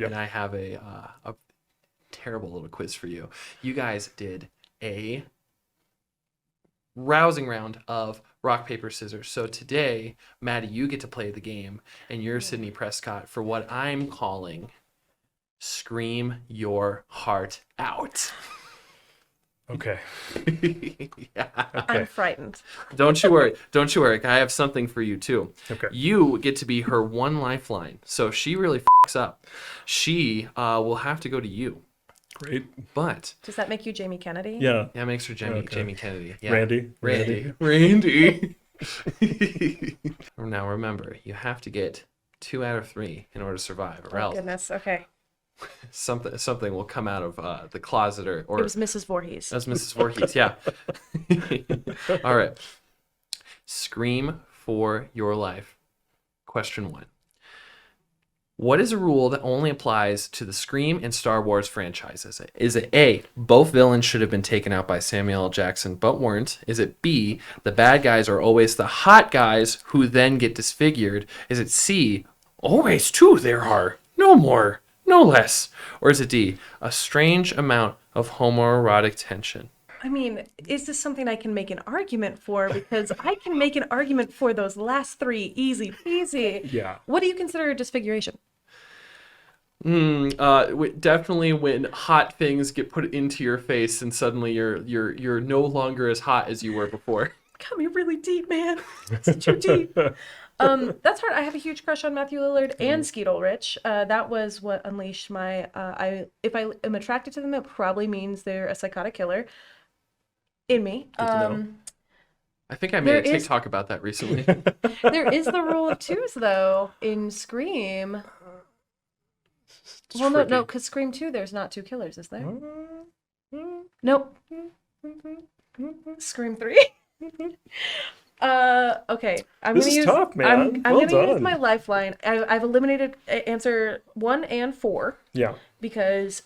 and I have a terrible little quiz for you. You guys did a rousing round of rock, paper, scissors. So today, Maddie, you get to play the game, and you're Sydney Prescott for what I'm calling Scream Your Heart Out. Okay. Yeah. I'm frightened. Don't you worry. Don't you worry. I have something for you too. Okay. You get to be her one lifeline. So if she really fucks up, she will have to go to you. Great. But Does that make you Jamie Kennedy? Yeah. yeah, it makes her Jamie Okay. Jamie Kennedy. Yeah. Randy. Now remember, you have to get 2 out of 3 in order to survive, or Oh, else goodness. Okay. something will come out of the closet or It was Mrs. Voorhees. That's Mrs. Voorhees, yeah. All right. Scream for your life. Question 1. What is a rule that only applies to the Scream and Star Wars franchises? Is it A, both villains should have been taken out by Samuel L. Jackson but weren't? Is it B, the bad guys are always the hot guys who then get disfigured? Is it C, always two there are, no more, no less? Or is it D, a strange amount of homoerotic tension? I mean, is this something I can make an argument for? Because I can make an argument for those last 3 easy peasy. Yeah. What do you consider a disfiguration? Definitely when hot things get put into your face and suddenly you're no longer as hot as you were before. Got me really deep, man. It's too deep. That's hard. I have a huge crush on Matthew Lillard and Skeet Ulrich. That was what unleashed my. If I am attracted to them, it probably means they're a psychotic killer. In me. Good to know. I think I made a There is- TikTok about that recently. There is the rule of 2s though in Scream. Well, no, tricky. because Scream 2, there's not 2 killers, is there? Nope. Scream 3. Okay. I'm This gonna is use. tough, man. I'm Well gonna use done. my lifeline. I've eliminated answer 1 and 4 Yeah. because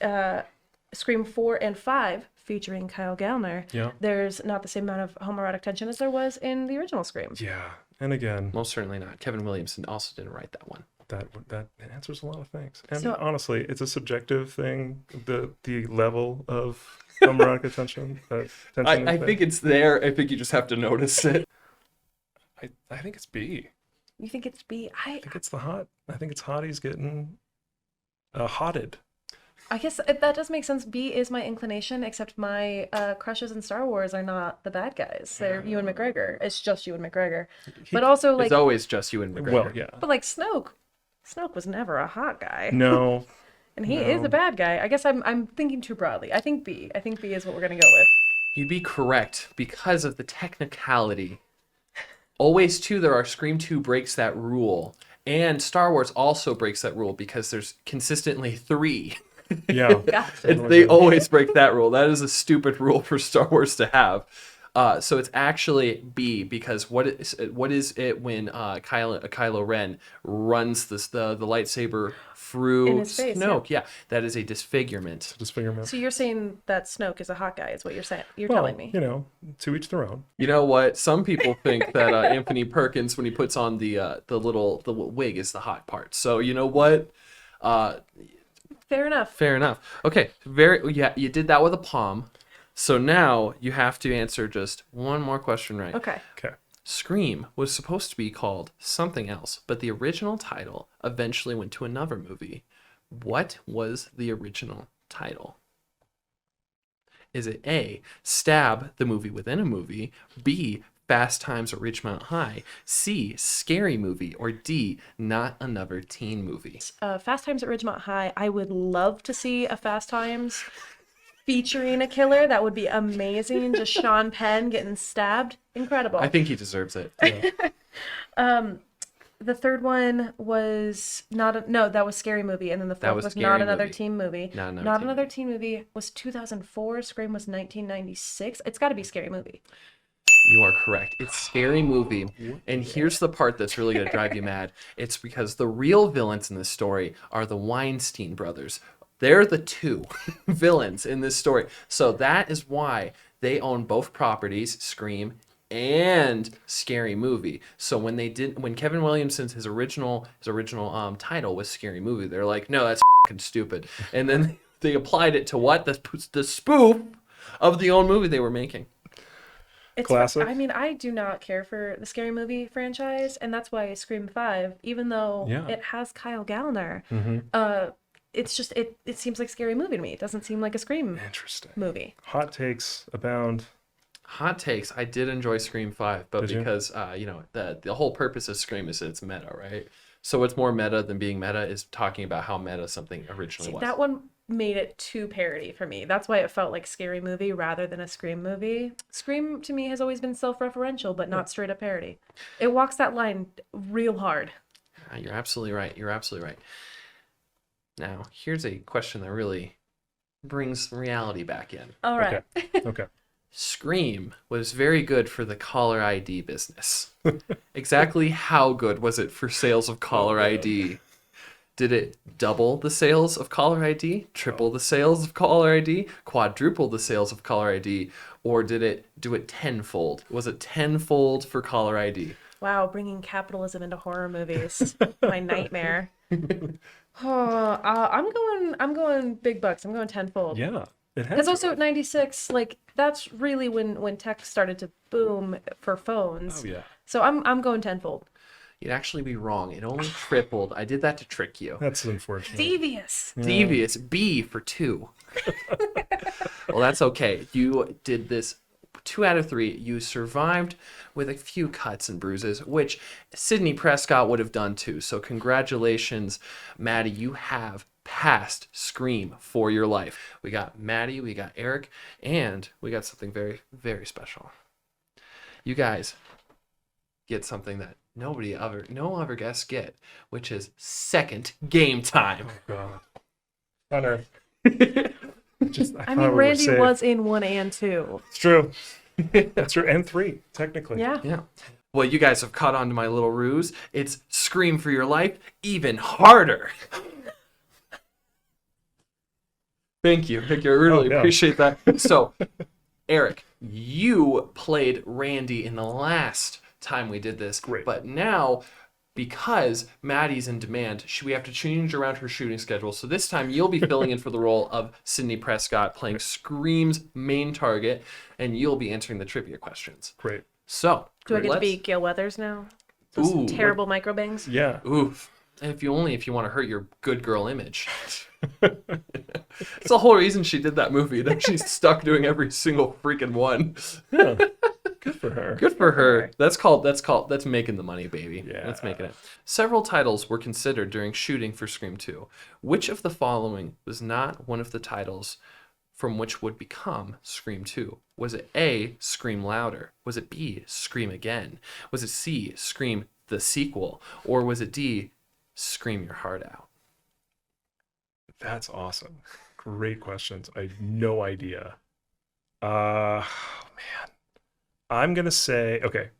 Scream 4 and 5, featuring Kyle Gallner, Yeah. there's not the same amount of homoerotic tension as there was in the original Scream. Yeah. And again, Most certainly not. Kevin Williamson also didn't write that one. that answers a lot of things. And So- honestly, it's a subjective thing. The level of homoerotic attention. I think it's there. I think you just have to notice it. I think it's B. You think it's B? I think it's the hot. I think it's hotties getting hotted. I guess that does make sense. B is my inclination, except my crushes in Star Wars are not the bad guys. They're Ewan McGregor. It's just Ewan McGregor. But also, like, It's always just you and McGregor. Well, yeah. but like Snoke was never a hot guy. No. And he is a bad guy. I guess I'm thinking too broadly. I think B. I think B is what we're gonna go with. You'd be correct because of the technicality. Always 2 there are. Scream 2 breaks that rule. And Star Wars also breaks that rule because there's consistently 3. Yeah. Gotcha. They always break that rule. That is a stupid rule for Star Wars to have. So it's actually B because what is it when Kylo Ren runs the lightsaber In through his face, Snoke? Yeah, that is a disfigurement. Disfigurement. So you're saying that Snoke is a hot guy, is what you're saying? You're Well, telling me. you know, to each their own. You know what? Some people think that Anthony Perkins, when he puts on the wig, is the hot part. So you know what? Fair enough. Fair enough. Okay, you did that with a palm. So now you have to answer just one more question right. Okay. Okay. Scream was supposed to be called something else, but the original title eventually went to another movie. What was the original title? Is it A, Stab, the movie within a movie, B, Fast Times at Ridgemont High, C, Scary Movie, or D, Not Another Teen Movie? Fast Times at Ridgemont High. I would love to see a Fast Times featuring a killer. That would be amazing. Just Sean Penn getting stabbed. Incredible. I think he deserves it. The third one was that was Scary Movie, and then the fourth was was Scary Not Another Movie. Teen Movie. Not Another Teen Teen Movie was 2004. Scream was 1996. It's got to be Scary Movie. You are correct. It's Scary Movie. And here's the part that's really going to drive you mad. It's because the real villains in this story are the Weinstein brothers. They're the 2 villains in this story. So that is why they own both properties, Scream and Scary Movie. So when Kevin Williamson's his original title was Scary Movie, they're like, no, that's fucking stupid. And then they applied it to what? The spoof of the own movie they were making. It's Classic. I mean, I do not care for the Scary Movie franchise, and that's why Scream 5, even though Yeah. it has Kyle Gallner, Mm-hmm. it's just it seems like Scary Movie to me. It doesn't seem like a Scream Interesting. movie. Hot takes abound. Hot takes. I did enjoy Scream 5, but Did you? because the whole purpose of Scream is that it's meta, right? So what's more meta than being meta is talking about how meta something originally See, was. that one made it too parody for me. That's why it felt like Scary Movie rather than a Scream movie. Scream to me has always been self-referential, but not straight up parody. It walks that line real hard. You're absolutely right. You're absolutely right. Now, here's a question that really brings reality back in. All right. Okay. Scream was very good for the caller ID business. Exactly how good was it for sales of caller ID? Did it double the sales of caller ID, triple the sales of caller ID, quadruple the sales of caller ID, or did it do it tenfold? Was it tenfold for caller ID? Wow, bringing capitalism into horror movies. My nightmare. Oh, I'm going big bucks. I'm going tenfold. Yeah. It has. Because also at 96, like that's really when tech started to boom for phones. Oh yeah. So I'm going tenfold. You'd actually be wrong. It only tripled. I did that to trick you. That's unfortunate. Devious. Devious. B for 2. Well, that's okay. You did this 2 out of 3. You survived with a few cuts and bruises, which Sidney Prescott would have done too. So congratulations, Maddie. You have passed Scream for your life. We got Maddie, we got Eric, and we got something very, very special. You guys get something that no other guests get, which is second game time. God. Hunter. I mean, Randy was in 1 and 2. It's true. That's true. And 3, technically. Yeah. Yeah. Well, you guys have caught on to my little ruse. It's Scream for your life, even harder. Thank you. I really appreciate that. So, Eric, you played Randy in the last time we did this. Great. But now, because Maddie's in demand, we have to change around her shooting schedule. So this time you'll be filling in for the role of Sidney Prescott, playing Scream's main target, and you'll be answering the trivia questions. Great. So, Do I get to let's- be Gail Weathers now? Those Ooh. terrible microbangs? Yeah. Oof. If you want to hurt your good girl image. It's the whole reason she did that movie. That she's stuck doing every single freaking one. Yeah. Good for her. Good for her. That's making the money, baby. Yeah. That's making it. Several titles were considered during shooting for Scream 2. Which of the following was not one of the titles from which would become Scream 2? Was it A, Scream Louder? Was it B, Scream Again? Was it C, Scream the sequel? Or was it D, Scream Your Heart Out? That's awesome. Great questions. I have no idea. Man. I'm going to say, okay,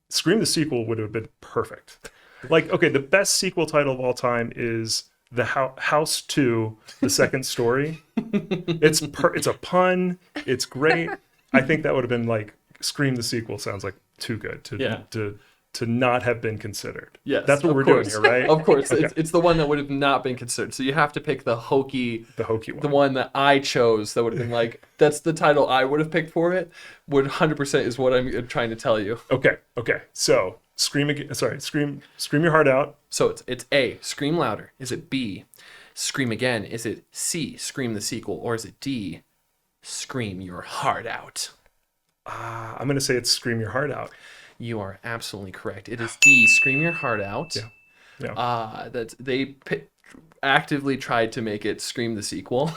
Scream the sequel would have been perfect. Like, okay, the best sequel title of all time is The House 2, The Second Story. It's a pun. It's great. I think that would have been like, Scream the sequel sounds like too good to not have been considered. Yes, that's what of we're course. doing here, right? Of course, Okay. it's the one that would have not been considered. So you have to pick the hokey one. the one that I chose. That would have been like, that's the title I would have picked for it. Would 100% is what I'm trying to tell you. Okay. So Scream Your Heart Out. So it's A, Scream Louder. Is it B, Scream Again? Is it C, Scream the sequel? Or is it D, Scream Your Heart Out? I'm gonna say it's Scream Your Heart Out. You are absolutely correct. It is D, Scream Your Heart Out. Yeah. That they actively tried to make it Scream the sequel.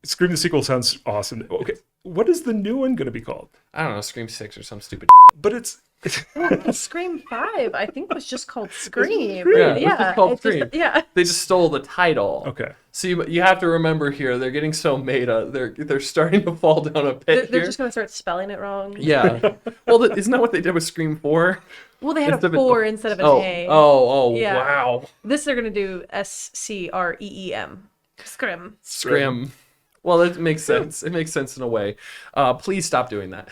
Scream the sequel sounds awesome. Okay, what is the new one gonna be called? I don't know, Scream 6 or some stupid. But it's Scream 5, I think, was just called Scream. Yeah, it was just called it Scream. yeah. They just stole the title. okay. So you have to remember here, they're getting so meta. They're starting to fall down a pit They're here. just going to start spelling it wrong. Yeah. Well, isn't that what they did with Scream 4? Well, they had Instead a of 4 instead of an Oh, A. oh, Yeah. wow. This they're going to do SCREEM. Scrim. Scrim. Well, that makes sense. It makes sense in a way. Please stop doing that.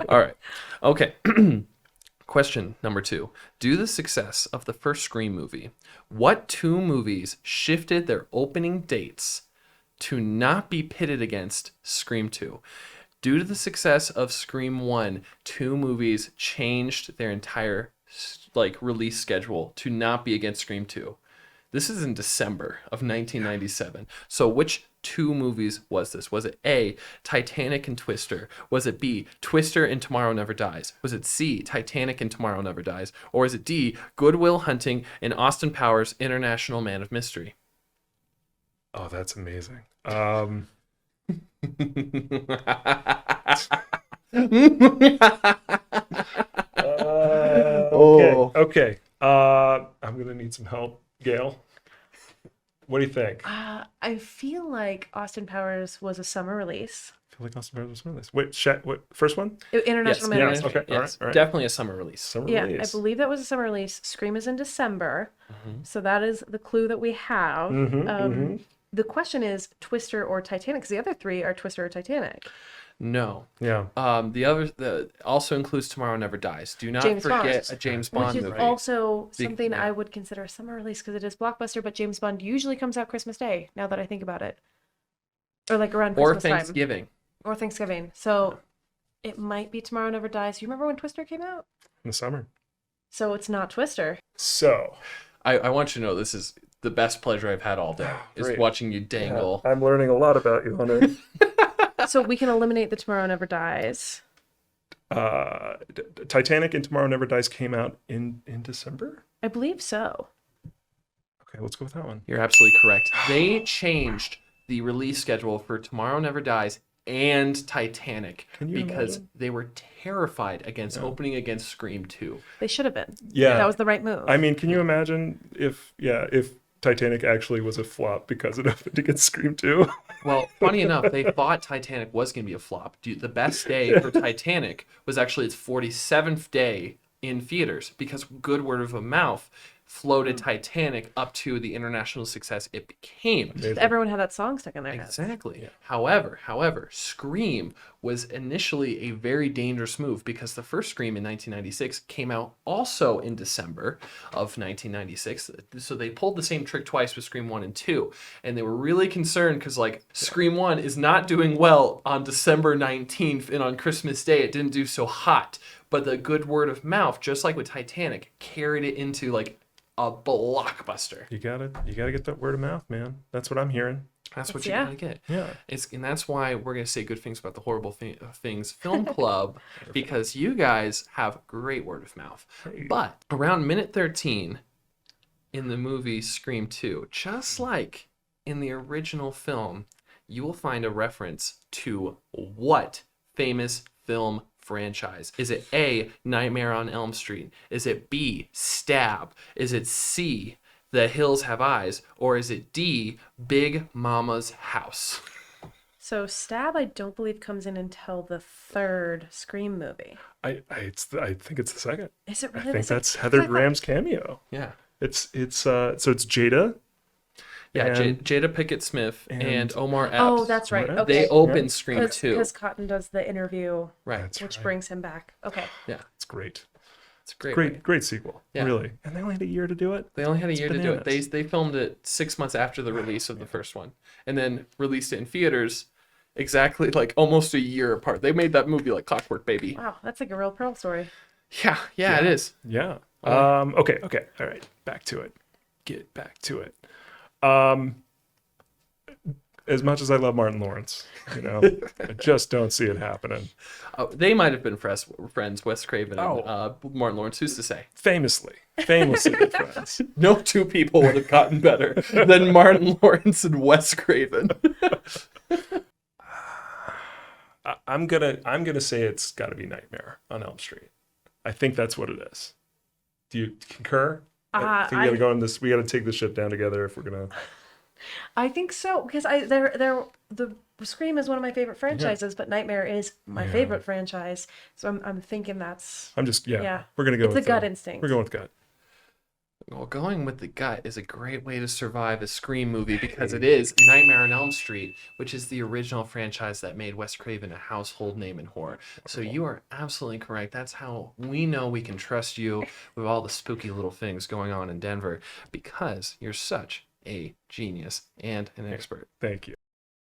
All right. Okay. Question number 2. Due to the success of the first Scream movie, what 2 movies shifted their opening dates to not be pitted against Scream 2? Due to the success of Scream 1, 2 movies changed their entire release schedule to not be against Scream 2. This is in December of 1997. So which 2 movies was this? Was it A, Titanic and Twister? Was it B, Twister and Tomorrow Never Dies? Was it C, Titanic and Tomorrow Never Dies? Or is it D, Good Will Hunting and Austin Powers International Man of Mystery? Oh, that's amazing. Okay. I'm gonna need some help, Gail. What do you think? I feel like Austin Powers was a summer release. I feel like Austin Powers was released. Wait, what first one? International Man of yes, Mystery. okay. All right. Definitely a summer release. Summer Yeah, release. I believe that was a summer release. Scream is in December, so that is the clue that we have. The question is Twister or Titanic, because the other 3 are Twister or Titanic. No. Yeah. The also includes Tomorrow Never Dies. Do not James forget Bond. a James Bond Which is movie. also something yeah. I would consider a summer release because it is blockbuster, but James Bond usually comes out Christmas Day, now that I think about it. Or like around Or Christmas Thanksgiving. time. Or Thanksgiving. So it might be Tomorrow Never Dies. You remember when Twister came out? In the summer. So it's not Twister. So I want you to know this is the best pleasure I've had all day, is Great. watching you dangle. I'm learning a lot about you, Hunter. So we can eliminate the Tomorrow Never Dies. Titanic and Tomorrow Never Dies came out in December. I believe so. Okay, let's go with that one. You're absolutely correct. They changed the release schedule for Tomorrow Never Dies and Titanic Can you because imagine? they were terrified against opening against Scream 2. They should have been. Yeah. That was the right move. I mean, can you imagine if Titanic actually was a flop because it opened against Scream 2? Well, funny enough, they thought Titanic was going to be a flop. The best day for Titanic was actually its 47th day in theaters because good word of mouth floated Titanic up to the international success it became. Everyone had that song stuck in their heads. Exactly. Yeah. However, Scream was initially a very dangerous move because the first Scream in 1996 came out also in December of 1996. So they pulled the same trick twice with Scream 1 and 2. And they were really concerned because Scream 1 is not doing well on December 19th, and on Christmas Day it didn't do so hot. But the good word of mouth, just like with Titanic, carried it into a blockbuster. You gotta get that word of mouth, man. That's what I'm hearing. That's what you Yeah. gotta get. Yeah. And that's why we're gonna say good things about the Horrible Things Film Club because you guys have great word of mouth. But around minute 13 in the movie Scream 2, just like in the original film, you will find a reference to what famous film franchise? Is it A, Nightmare on Elm Street? Is it B, Stab? Is it C, The Hills Have Eyes? Or is it D, Big Mama's House? So Stab, I don't believe comes in until the 3rd Scream movie. I think it's the second. Is it I really? think the that's second? Heather I thought- Graham's cameo. Yeah. So it's Jada. Yeah, And- Jada Pinkett Smith and Omar Epps. Oh, that's right. Right. Okay. They opened Scream 2. Because Cotton does the interview, Right. That's which right. brings him back. Okay. Yeah. It's great. It's a great. Great sequel. Yeah. Really. And they only had a year to do it. They only had a year to do it. bananas. They filmed it 6 months after the release of the first one, and then released it in theaters exactly almost a year apart. They made that movie like clockwork, baby. Wow, that's like a real Pearl story. Yeah, it is. Yeah. Oh. Okay. All right. Back to it. Get back to it. As much as I love Martin Lawrence, I just don't see it happening. They might have been friends, Wes Craven and Martin Lawrence. Who's to say? Famously good friends. No 2 people would have gotten better than Martin Lawrence and Wes Craven. I'm gonna say it's got to be Nightmare on Elm Street. I think that's what it is. Do you concur? I think we gotta go on this. We gotta take this ship down together if we're gonna. I think so because the Scream is one of my favorite franchises, but Nightmare is my favorite franchise. So I'm thinking that's I'm just Yeah. We're gonna go. It's with a gut instinct. We're going with gut. Well, going with the gut is a great way to survive a Scream movie because it is Nightmare on Elm Street, which is the original franchise that made Wes Craven a household name in horror. So you are absolutely correct. That's how we know we can trust you with all the spooky little things going on in Denver because you're such a genius and an expert. Thank you.